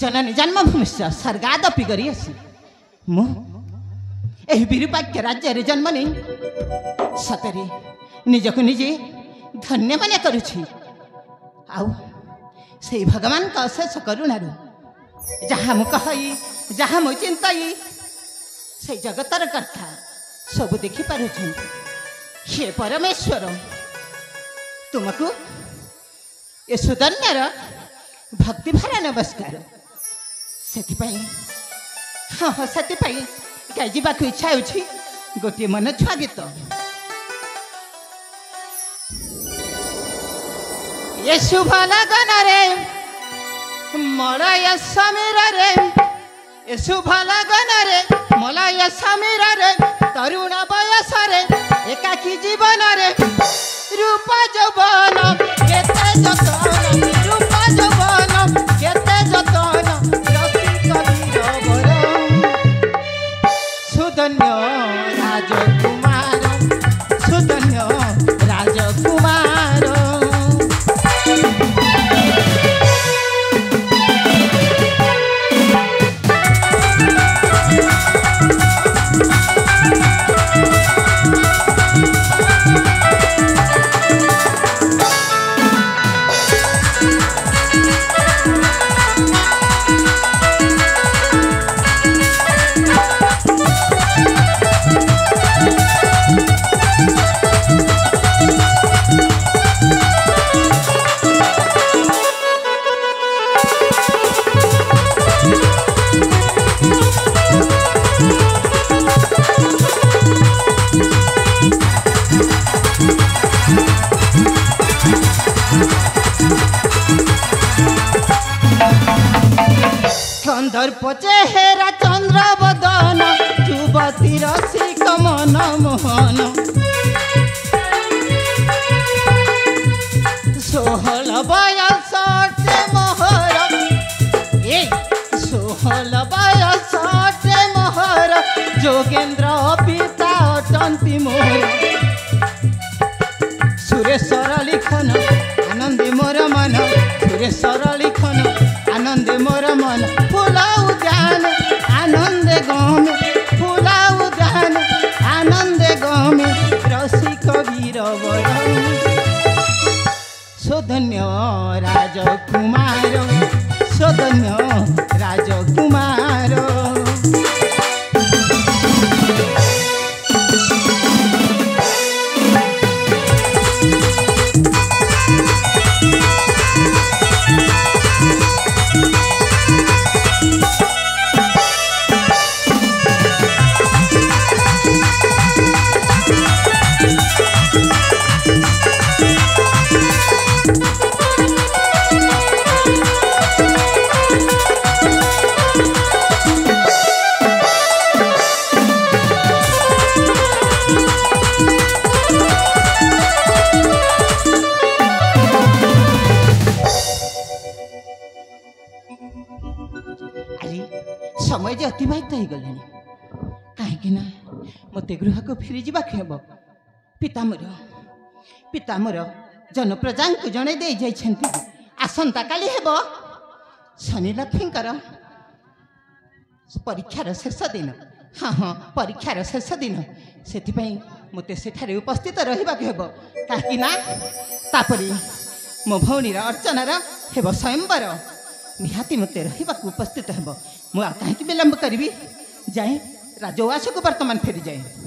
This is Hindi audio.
जननी जन्मभूमि स्वर्गादपि गरियसी मु एही विरूपाक्ष राज्य जन्म नहीं सतरे निजको निजे धन्य मन करुछि आउ से भगवान का अशेष करुणारू जहाँ मु कही जहाँ मु चिंताई से जगतर कथा सब देखि पारुछन हे परमेश्वर तुमको ये सुदन्यर भक्ति भरा नमस्कार सेथिपाई हाँ सेथिपाई गाई जावाक इच्छा होछि गोटे मन छुआ गीत ये शुभ लगन रे मलय समीर रे ये शुभ लगन रे मलय समीर रे तरुण बयस रे एकाकी जीवन रे रूप जौवन केते जतन रूप जौवन केते जतन रसिक वीरवर सुधन्य राजकुमार सुधन्य राजकुमार कंदर्प चेहरा चंद्र बदन युवती रसिक मन मोहन सोहल बयस मोहर ए सोहल बयस मोहर जोगेन्द्र पिता अटंती मोहर सुरेश्वर लिखन आनंदी मोर मन सुरेश्वर लिखन आनंद मोर मन फूला उद्यान आनंद गमे फूला उद्यान आनंद गमे रसिक वीरवर सुधन्य राजकुमार सुधन्य राजकुमार समय जे अतिबाहित हो गले कहीं मत गृह को फेरी जावाक हे पिता मोर जनप्रजा को जन दे आसंता काली हेब शनि लक्ष्मीकर परीक्षार शेष दिन हाँ हाँ परीक्षार शेष दिन से मत सेठारे उपस्थित रहिबाक हेब कहीं मो भौणीर अर्चनार हेब स्वयंवर निहाती मत रहिबाक उपस्थित हेब मु कहीं विलंब करी जाए राजवास को वर्तमान फेरी जाए।